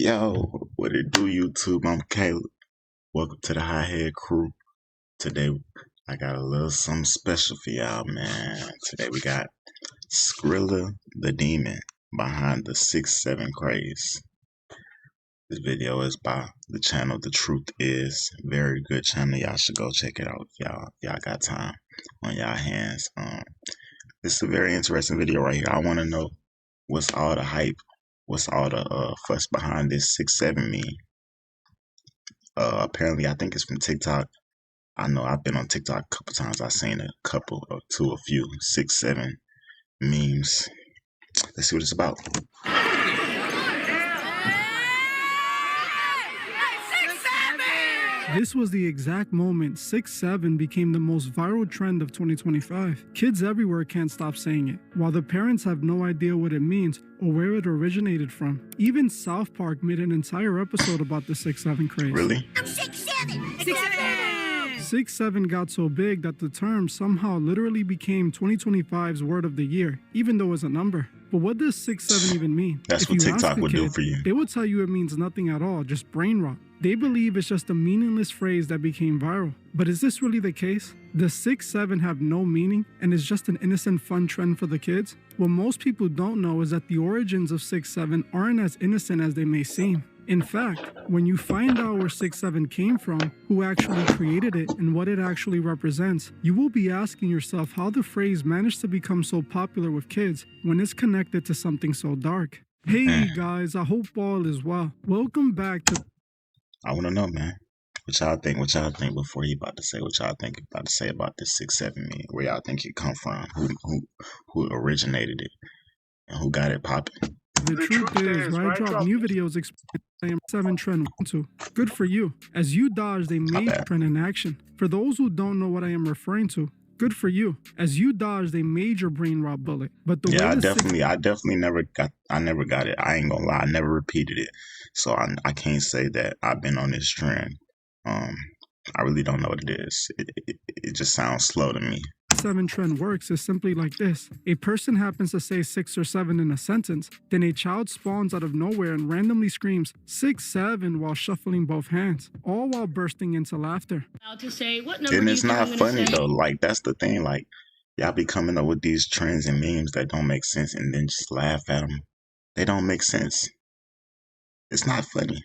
Yo, what it do, YouTube? I'm Caleb. Welcome to the High Head Crew. Today, I got a little something special for y'all, man. Today, we got Skrilla the Demon behind the 6'7" Craze. This video is by the channel The Truth Is. Very good channel. Y'all should go check it out if y'all got time on y'all hands. This is a very interesting video right here. I want to know what's all the hype, what's all the fuss behind this 6'7" meme. Apparently, I think it's from TikTok. I know I've been on TikTok a couple times. I've seen a few 6'7" memes. Let's see what it's about. This was the exact moment 6'7" became the most viral trend of 2025. Kids everywhere can't stop saying it, while the parents have no idea what it means or where it originated from. Even South Park made an entire episode about the 6'7" craze. Really? I'm 6'7". 6'7". 6'7" got so big that the term somehow literally became 2025's word of the year, even though it's a number. But what does 6'7" even mean? That's If what you ask TikTok a would kid, do for you. They would tell you it means nothing at all, just brain rot. They believe it's just a meaningless phrase that became viral. But is this really the case? Does 6'7" have no meaning and is just an innocent fun trend for the kids? What most people don't know is that the origins of 6'7" aren't as innocent as they may seem. In fact, when you find out where 6'7" came from, who actually created it, and what it actually represents, you will be asking yourself how the phrase managed to become so popular with kids when it's connected to something so dark. Hey guys, I hope all is well. Welcome back to... I want to know, man. What y'all think? What y'all think before he about to say what y'all think about to say about this 6'7" meme? Where y'all think it come from? Who originated it? And who got it popping? The truth is, where I drop new videos explaining I am 7 trend 1-2. Good for you, as you dodged a major trend in action. For those who don't know what I am referring to, good for you, as you dodged a major brain rot bullet. But the way I definitely never got it. I ain't gonna lie, I never repeated it. So I can't say that I've been on this trend. I really don't know what it is. It just sounds slow to me. 7 trend works is simply like this. A person happens to say 6 or 7 in a sentence, then a child spawns out of nowhere and randomly screams 6'7" while shuffling both hands, all while bursting into laughter. To say, what number And do it's you think not I'm gonna funny say? though. Like, that's the thing. Like, y'all be coming up with these trends and memes that don't make sense and then just laugh at them. They don't make sense. It's not funny.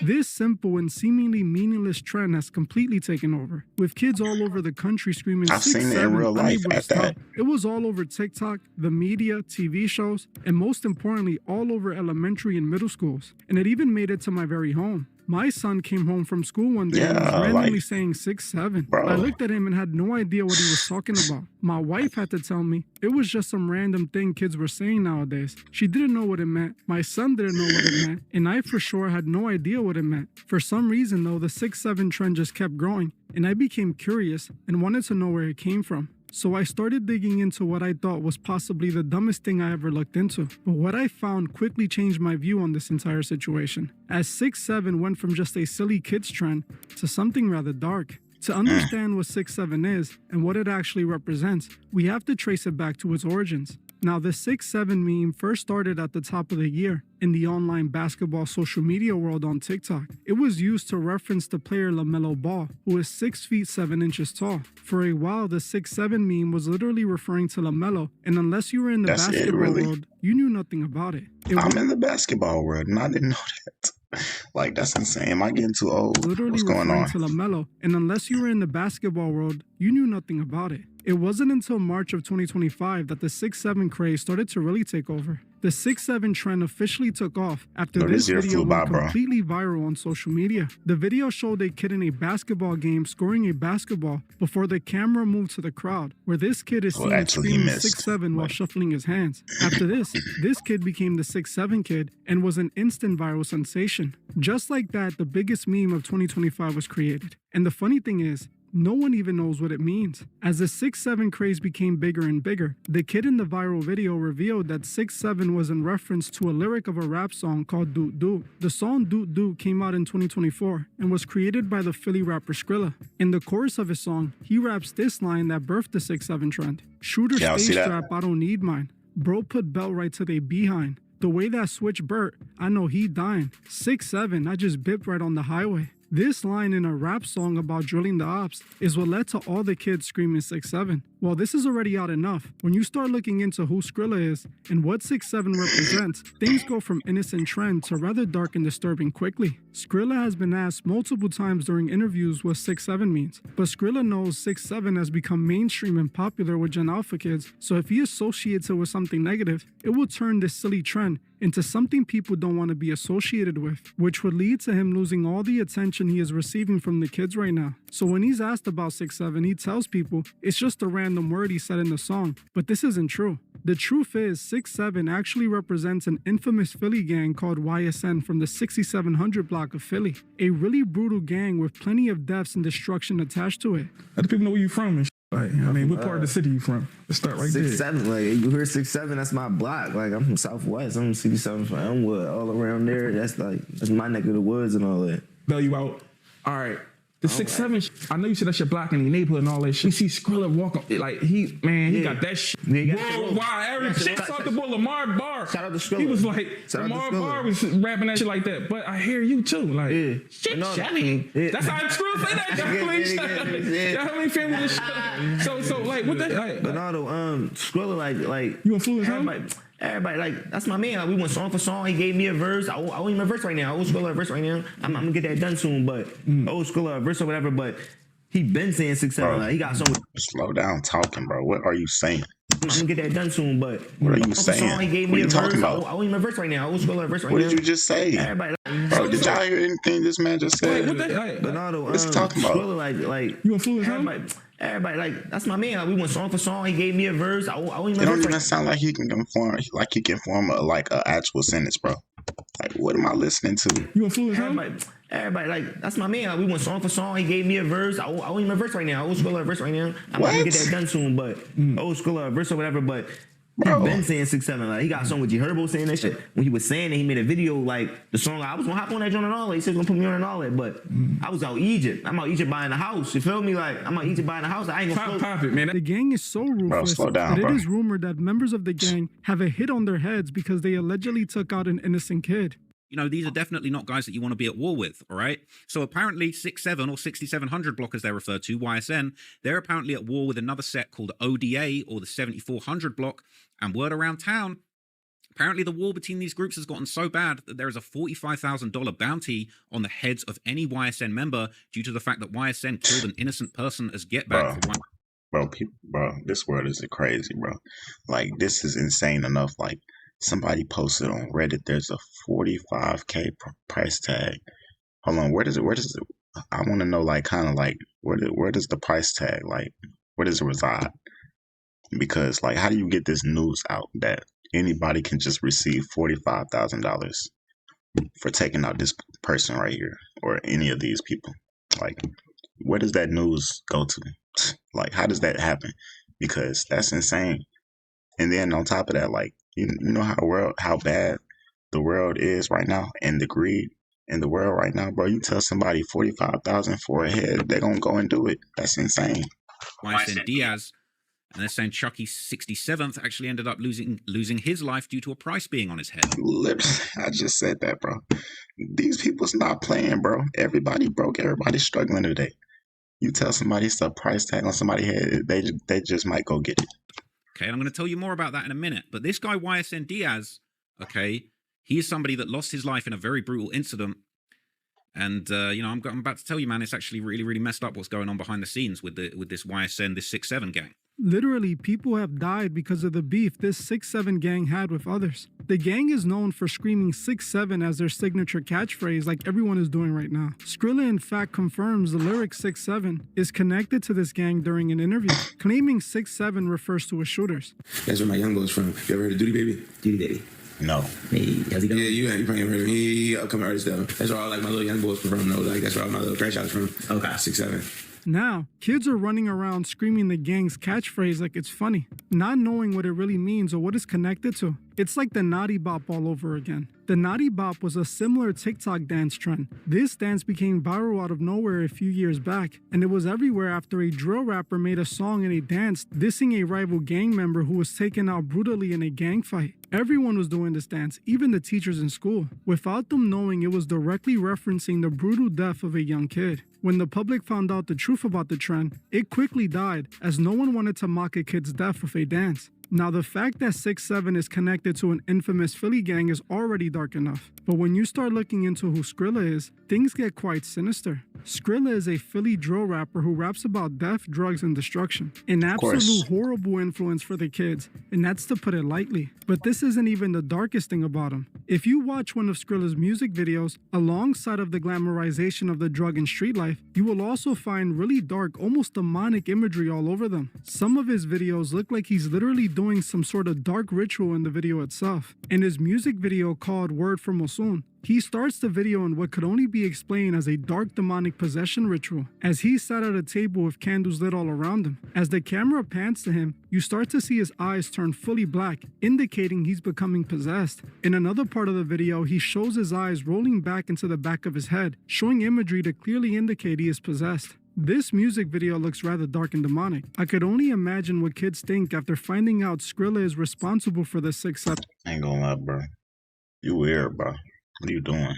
This simple and seemingly meaningless trend has completely taken over, with kids all over the country screaming 6'7", I've seen it in real life unable to at stop. that. It was all over TikTok, the media, TV shows, and most importantly, all over elementary and middle schools. And it even made it to my very home. My son came home from school one day and was randomly saying 6'7". Bro. I looked at him and had no idea what he was talking about. My wife had to tell me it was just some random thing kids were saying nowadays. She didn't know what it meant. My son didn't know what it meant. And I for sure had no idea what it meant. For some reason though, the 6'7" trend just kept growing, and I became curious and wanted to know where it came from. So I started digging into what I thought was possibly the dumbest thing I ever looked into. But what I found quickly changed my view on this entire situation, as 6'7" went from just a silly kids trend to something rather dark. To understand what 6'7" is and what it actually represents, we have to trace it back to its origins. Now, the 6'7" meme first started at the top of the year in the online basketball social media world on TikTok. It was used to reference the player LaMelo Ball, who is 6 feet 7 inches tall. For a while, the 6'7" meme was literally referring to LaMelo, and unless you were in the basketball world, you knew nothing about it. I'm in the basketball world, and I didn't know that. Like, that's insane. Am I getting too old? Literally What's going on? to LaMelo, and unless you were in the basketball world, you knew nothing about it. It wasn't until March of 2025 that the 6'7" craze started to really take over. The 6'7" trend officially took off after this video went completely viral on social media. The video showed a kid in a basketball game scoring a basketball before the camera moved to the crowd, where this kid is seen screaming 6'7" while shuffling his hands. After this kid became the 6'7" kid and was an instant viral sensation. Just like that, the biggest meme of 2025 was created. And the funny thing is, no one even knows what it means. As the 6'7" craze became bigger and bigger, the kid in the viral video revealed that 6'7" was in reference to a lyric of a rap song called Doot Doot. The song Doot Doot came out in 2024 and was created by the Philly rapper Skrilla. In the chorus of his song, he raps this line that birthed the 6'7" trend. Shooter stay strap, I don't need mine. Bro put belt right to they behind. The way that switch Burt, I know he dying. 6'7", I just bipped right on the highway. This line in a rap song about drilling the ops is what led to all the kids screaming 6'7". While this is already out enough, when you start looking into who Skrilla is and what 6'7" represents, things go from innocent trend to rather dark and disturbing quickly. Skrilla has been asked multiple times during interviews what 6'7" means, but Skrilla knows 6'7" has become mainstream and popular with Gen Alpha kids, so if he associates it with something negative, it will turn this silly trend into something people don't want to be associated with, which would lead to him losing all the attention he is receiving from the kids right now. So when he's asked about 6'7", he tells people it's just a random word he said in the song, but this isn't true. The truth is, 6'7" actually represents an infamous Philly gang called YSN from the 6700 block of Philly, a really brutal gang with plenty of deaths and destruction attached to it. Let the people know where you from and shit. Like, I mean, what part of the city you from? Let's start right 6'7", like you hear 6'7", that's my block. Like I'm from Southwest, I'm from 67 from Elmwood, all around there. That's my neck of the woods and all that. Bail you out. All right. The 6'7", I know you said that's your block in the neighborhood and all that shit. We see Skrilla walk up, like he got that shit. Worldwide, every shit off the boy, Lamar Barr. Shout out to Skrilla. He was like, Shout Lamar Barr was rapping that shit like that. But I hear you too, like, shit, that's how Skrilla say that. Y'all ain't family this shit. So like, what that? Like, Bernardo, Skrilla, like you influence him? Everybody, like, that's my man. Like, we went song for song. He gave me a verse. I owe him a verse right now. I owe Skrilla a verse right now. I'm gonna get that done soon, but I owe Skrilla a verse or whatever. But he been saying 6'7". Like, he got so much. Slow down talking, bro. What are you saying? I'm gonna get that done soon, but what are you saying? Song, he gave what me are you a talking verse. about? I owe him a verse right now. I owe Skrilla a verse right now. What did you just say? Everybody, bro, did y'all hear anything this man just said? Wait, what that? Bernardo, what's he talking about? Skrilla, like you influence him? Everybody, like, that's my man. Like, we went song for song. He gave me a verse. I owe him a verse. It don't even sound like he can conform, like a actual sentence, bro. Like, what am I listening to? You influence him? Everybody, like, that's my man. Like, we went song for song. He gave me a verse. I owe him a verse right now. I owe Skrilla a verse right now. I'm gonna get that done soon, but I owe Skrilla a verse or whatever, but he been saying 6'7". Like, he got a song with G Herbo saying that shit. When he was saying it, he made a video, like, the song, I was gonna hop on that joint and all that. He said he was gonna put me on and all that, but I was out Egypt. I'm out Egypt buying a house. You feel me? Like, I'm out Egypt buying a house. I ain't gonna pop it, man. The gang is so ruthless that it is rumored that members of the gang have a hit on their heads because they allegedly took out an innocent kid. You know, these are definitely not guys that you want to be at war with, all right? So apparently 6'7" or 6700 block, as they're referred to, YSN, they're apparently at war with another set called ODA, or the 7400 block, and word around town, apparently the war between these groups has gotten so bad that there is a $45,000 bounty on the heads of any YSN member due to the fact that YSN killed an innocent person as get back for one. Bro, this world is crazy, bro. Like, this is insane enough. Like, somebody posted on Reddit, there's a 45K price tag. Hold on, where does it, I want to know, like, kind of like, where does the price tag, like, where does it reside? Because, like, how do you get this news out that anybody can just receive $45,000 for taking out this person right here, or any of these people? Like, where does that news go to? Like, how does that happen? Because that's insane. And then on top of that, like, you know how bad the world is right now, and the greed in the world right now, bro. You tell somebody 45,000 for a head, they're gonna go and do it. That's insane. YSN Diaz, and they're saying Chucky 67th actually ended up losing his life due to a price being on his head. Literally, I just said that, bro. These people's not playing, bro. Everybody broke. Everybody's struggling today. You tell somebody it's a price tag on somebody's head, they just might go get it. Okay, and I'm going to tell you more about that in a minute. But this guy, YSN Diaz, okay, he is somebody that lost his life in a very brutal incident. And, you know, I'm about to tell you, man, it's actually really, really messed up what's going on behind the scenes with this YSN, this 6'7" gang. Literally, people have died because of the beef this 6'7" gang had with others. The gang is known for screaming 6'7" as their signature catchphrase, like everyone is doing right now. Skrilla, in fact, confirms the lyric 6'7" is connected to this gang during an interview, claiming 6'7" refers to his shooters. That's where my young boy's from. You ever heard of Duty Baby? Duty Baby. No. Hey, how's he going? Yeah, you probably heard of him. He upcoming artist though. That's where all like my little young boys from though. Like that's where all my little crash outs from. Okay. 6'7". Now, kids are running around screaming the gang's catchphrase like it's funny, not knowing what it really means or what it's connected to. It's like the Naughty Bop all over again. The Naughty Bop was a similar TikTok dance trend. This dance became viral out of nowhere a few years back, and it was everywhere after a drill rapper made a song and a dance dissing a rival gang member who was taken out brutally in a gang fight. Everyone was doing this dance, even the teachers in school, without them knowing it was directly referencing the brutal death of a young kid. When the public found out the truth about the trend, it quickly died, as no one wanted to mock a kid's death with a dance. Now, the fact that 6ix9ine is connected to an infamous Philly gang is already dark enough. But when you start looking into who Skrilla is, things get quite sinister. Skrilla is a Philly drill rapper who raps about death, drugs, and destruction. An absolute horrible influence for the kids, and that's to put it lightly. But this isn't even the darkest thing about him. If you watch one of Skrilla's music videos, alongside of the glamorization of the drug and street life, you will also find really dark, almost demonic imagery all over them. Some of his videos look like he's literally doing some sort of dark ritual in the video itself. In his music video called Word from Osun, he starts the video in what could only be explained as a dark demonic possession ritual, as he sat at a table with candles lit all around him. As the camera pans to him, you start to see his eyes turn fully black, indicating he's becoming possessed. In another part of the video, he shows his eyes rolling back into the back of his head, showing imagery to clearly indicate he is possessed. This music video looks rather dark and demonic. I could only imagine what kids think after finding out Skrilla is responsible for the 6ix9ine. I ain't gonna lie, bro. You weird, bro. What are you doing?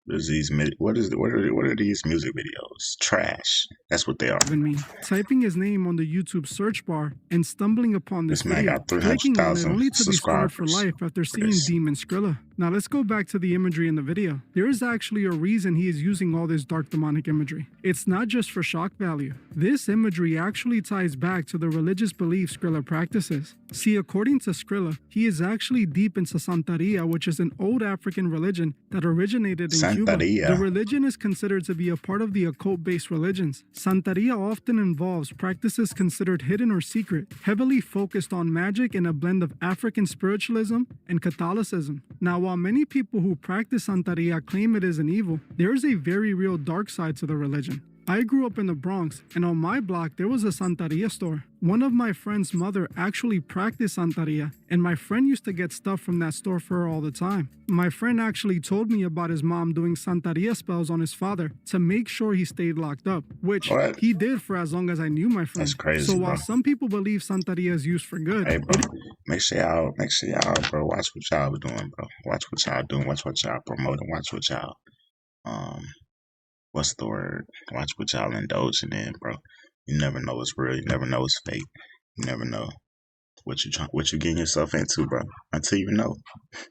What are these music videos? Trash. That's what they are. Typing his name on the YouTube search bar and stumbling upon this man video, got clicking on it 300,000 only to be scarred for subscribers. life after seeing Yes. Demon Skrilla. Now let's go back to the imagery in the video. There is actually a reason he is using all this dark demonic imagery. It's not just for shock value. This imagery actually ties back to the religious beliefs Skrilla practices. See, according to Skrilla, he is actually deep into Santeria, which is an old African religion that originated in Cuba. Santeria. The religion is considered to be a part of the occult-based religions. Santeria often involves practices considered hidden or secret, heavily focused on magic and a blend of African spiritualism and Catholicism. Now, while many people who practice Santeria claim it is an evil, there is a very real dark side to the religion. I grew up in the Bronx, and on my block there was a Santeria store. One of my friend's mother actually practiced Santeria, and my friend used to get stuff from that store for her all the time. My friend actually told me about his mom doing Santeria spells on his father to make sure he stayed locked up, which What? he did for as long as I knew my friend. That's crazy, So while bro. some people believe Santeria is used for good, Hey, bro. Make sure y'all, bro, watch what y'all doing, bro. Watch what y'all doing. Watch what y'all promoting. Watch what y'all, what's the word? Watch what y'all indulging in, bro. You never know what's real. You never know what's fake. You never know what you getting yourself into, bro. Until you know,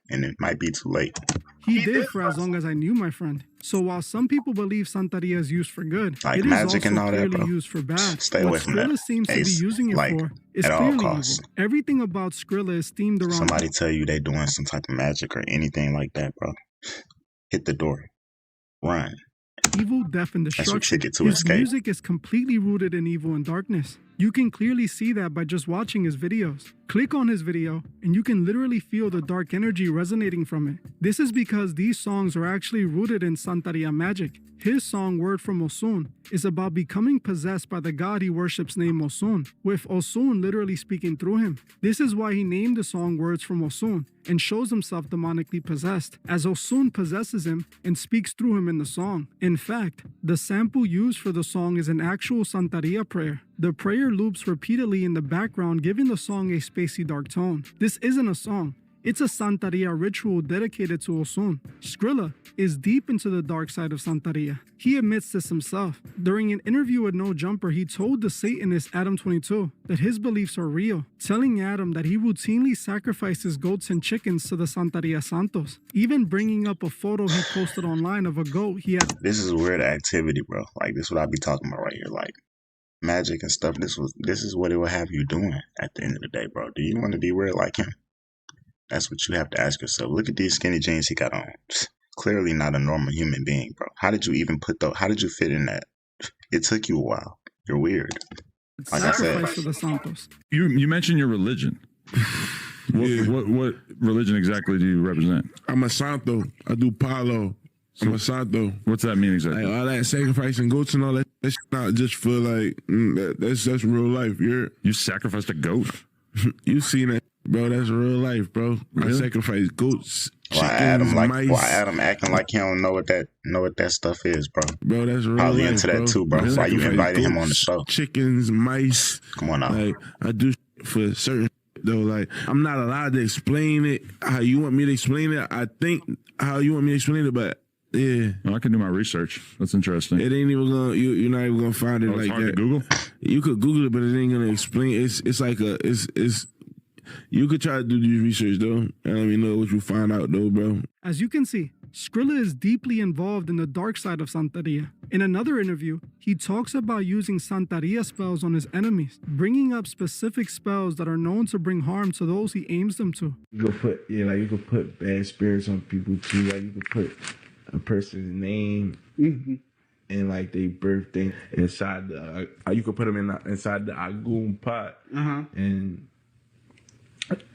and it might be too late. he did for as long as I knew my friend. So while some people believe Santeria is used for good, Like it is magic also and all that, clearly bro. used for bad. Stay away What from Skrilla that. seems to be Ace, using it like, for is at all clearly costs. evil. Everything about Skrilla is themed around Somebody tell you they doing some type of magic or anything like that, bro. Hit the door. Run. evil, death, and That's your destruction. ticket to His escape. music is completely rooted in evil and darkness. You can clearly see that by just watching his videos. Click on his video, and you can literally feel the dark energy resonating from it. This is because these songs are actually rooted in Santeria magic. His song, Word from Osun, is about becoming possessed by the god he worships named Osun, with Osun literally speaking through him. This is why he named the song Words from Osun, and shows himself demonically possessed, as Osun possesses him and speaks through him in the song. In fact, the sample used for the song is an actual Santeria prayer. The prayer loops repeatedly in the background, giving the song a spacey dark tone. This isn't a song. It's a Santeria ritual dedicated to Osun. Skrilla is deep into the dark side of Santeria. He admits this himself. During an interview with No Jumper, he told the Satanist Adam22 that his beliefs are real, telling Adam that he routinely sacrifices goats and chickens to the Santeria Santos, even bringing up a photo he posted online of a goat he had. This is weird activity, bro. Like, this is what I be talking about right here. Like, magic and stuff. This is what it will have you doing at the end of the day, bro. Do you want to be weird like him? That's what you have to ask yourself. Look at these skinny jeans he got on. Clearly not a normal human being, bro. How did you even put those? How did you fit in that? It took you a while. You're weird. Like I said, Sacrifice to the Santos. You mentioned your religion. What religion exactly do you represent? I'm a Santo. I do Palo. I'm a Santo. What's that mean exactly? Like all that sacrificing goats and all that. That's not just for like that's real life. You sacrificed a goat. You seen that, bro? That's real life, bro. Really? I sacrifice goats, why chickens, mice. Adam acting like he don't know what that stuff is, bro? Bro, that's real Probably life, into bro. that too, bro. I Why you sacrifice invited him goats, on the show? Chickens, mice. Come on now. Like I do for certain though. Like, I'm not allowed to explain it how you want me to explain it. I think how you want me to explain it, but yeah. Well, I can do my research. That's interesting. It ain't even gonna. You're not even gonna find it like hard that. to Google. You could Google it, but it ain't gonna explain. It's like it's. You could try to do your research though. I don't even know what you find out though, bro. As you can see, Skrilla is deeply involved in the dark side of Santeria. In another interview, he talks about using Santeria spells on his enemies, bringing up specific spells that are known to bring harm to those he aims them to. You could put you could put bad spirits on people too. Like you could put a person's name and like their birthday inside the. You could put them inside the Agun pot, and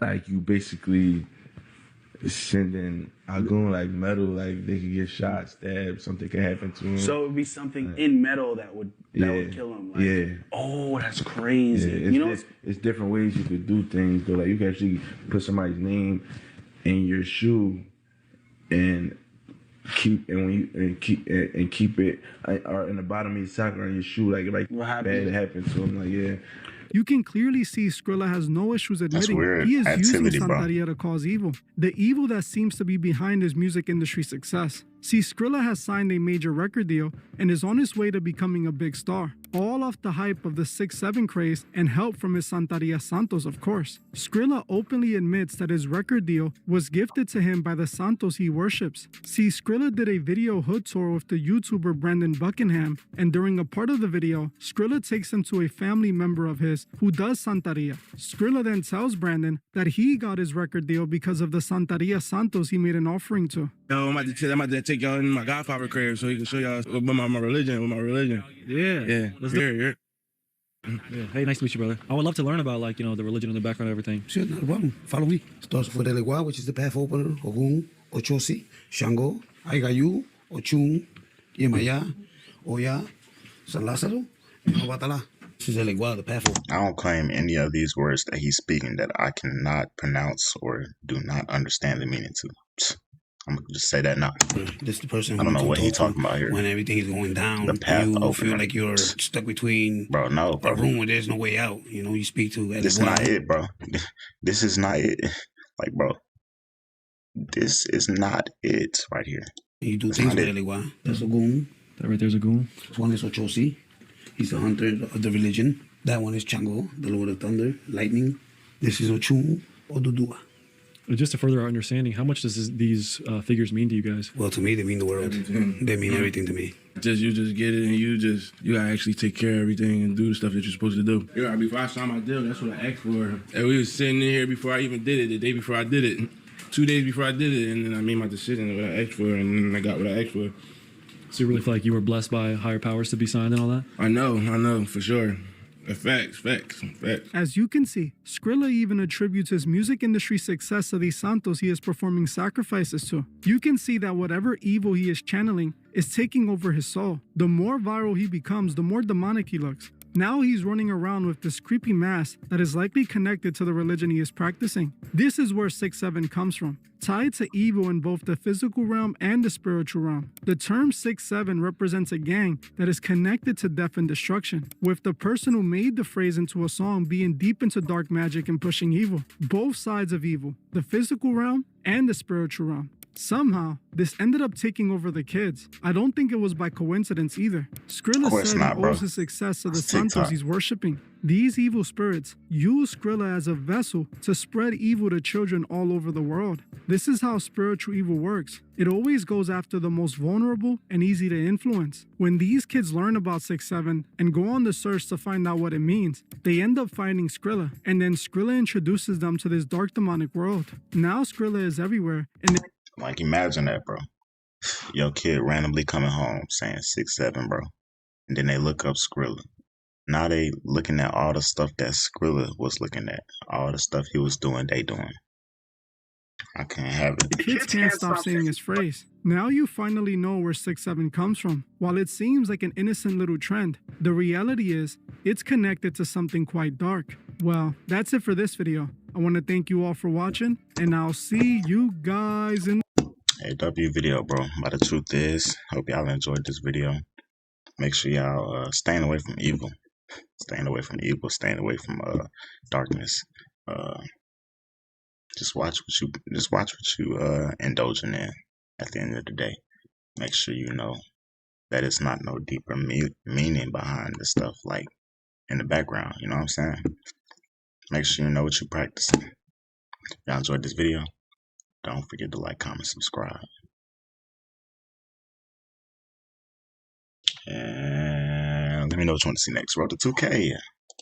like you basically sending Agun like metal, like they could get shot, stabbed, something could happen to them. So it would be something in metal that would kill him. Like, yeah. Oh, that's crazy. Yeah, it's different ways you could do things though. Like you can actually put somebody's name in your shoe and keep it or in the bottom of your sock or in your shoe, like bad happens to him. Like yeah. You can clearly see Skrilla has no issues admitting weird he is using activity, bro. Santeria to cause evil. The evil that seems to be behind his music industry success. See, Skrilla has signed a major record deal and is on his way to becoming a big star. All off the hype of the 6'7" craze and help from his Santeria Santos, of course. Skrilla openly admits that his record deal was gifted to him by the Santos he worships. See, Skrilla did a video hood tour with the YouTuber Brandon Buckingham, and during a part of the video, Skrilla takes him to a family member of his who does Santeria. Skrilla then tells Brandon that he got his record deal because of the Santeria Santos he made an offering to. Yo, I'm about to take y'all in my Godfather crib so he can show y'all my religion. Yeah. Let's do it. Yeah. Hey, nice to meet you, brother. I would love to learn about, like, the religion and the background and everything. Sure, not a problem. Follow me. Starts with the Legua, which is the path opener, Ogun, Ochosi, Shango, Aigayu, Ochun, Yemaya, Oya, San Lázaro, and Obatala. This is the Legua, the path opener. I don't claim any of these words that he's speaking that I cannot pronounce or do not understand the meaning to. I'm gonna just say that now. This is the person I don't know what he's talking about here. When everything is going down, The path you opener. feel like you're stuck between Bro, no, bro. a room where there's no way out. You speak to This is not it, bro. This is not it. Like, bro, this is not it right here. You do That's things not with it. Elegua. That's a goon. That right there's a goon. This one is Ochosi. He's the hunter of the religion. That one is Chango, the Lord of Thunder, Lightning. This is Ochun, Odudua. Just to further our understanding, how much does these figures mean to you guys? Well, to me, they mean the world. They mean everything to me. You just get it and you gotta actually take care of everything and do the stuff that you're supposed to do. Yeah, before I signed my deal, that's what I asked for. And we was sitting in here before I even did it, the day before I did it. 2 days before I did it, and then I made my decision of what I asked for, and then I got what I asked for. So you really feel like you were blessed by higher powers to be signed and all that? I know, for sure. Facts. As you can see, Skrilla even attributes his music industry success to these Santos he is performing sacrifices to. You can see that whatever evil he is channeling is taking over his soul. The more viral he becomes, the more demonic he looks. Now he's running around with this creepy mask that is likely connected to the religion he is practicing. This is where 6'7" comes from, tied to evil in both the physical realm and the spiritual realm. The term 6'7" represents a gang that is connected to death and destruction, with the person who made the phrase into a song being deep into dark magic and pushing evil. Both sides of evil, the physical realm and the spiritual realm. Somehow, this ended up taking over the kids. I don't think it was by coincidence either. Skrilla said he owes his success to the Santos he's worshipping. These evil spirits use Skrilla as a vessel to spread evil to children all over the world. This is how spiritual evil works. It always goes after the most vulnerable and easy to influence. When these kids learn about 6'7" and go on the search to find out what it means, they end up finding Skrilla, and then Skrilla introduces them to this dark demonic world. Now Skrilla is everywhere, and Like, imagine that, bro. Your kid randomly coming home saying 6'7", bro. And then they look up Skrilla. Now they looking at all the stuff that Skrilla was looking at. All the stuff he was doing, they doing. I can't have it. the kids can't stop saying his phrase. Now you finally know where 6'7" comes from. While it seems like an innocent little trend, the reality is, it's connected to something quite dark. Well, that's it for this video. I want to thank you all for watching, and I'll see you guys in AW video, bro. But the truth is, hope y'all enjoyed this video. Make sure y'all staying away from evil. Staying away from evil, staying away from darkness. Just watch what you indulging in at the end of the day. Make sure you know that it's not no deeper meaning behind the stuff like in the background. You know what I'm saying? Make sure you know what you're practicing. If y'all enjoyed this video, don't forget to like, comment, subscribe. And let me know what you want to see next. Road to 2K.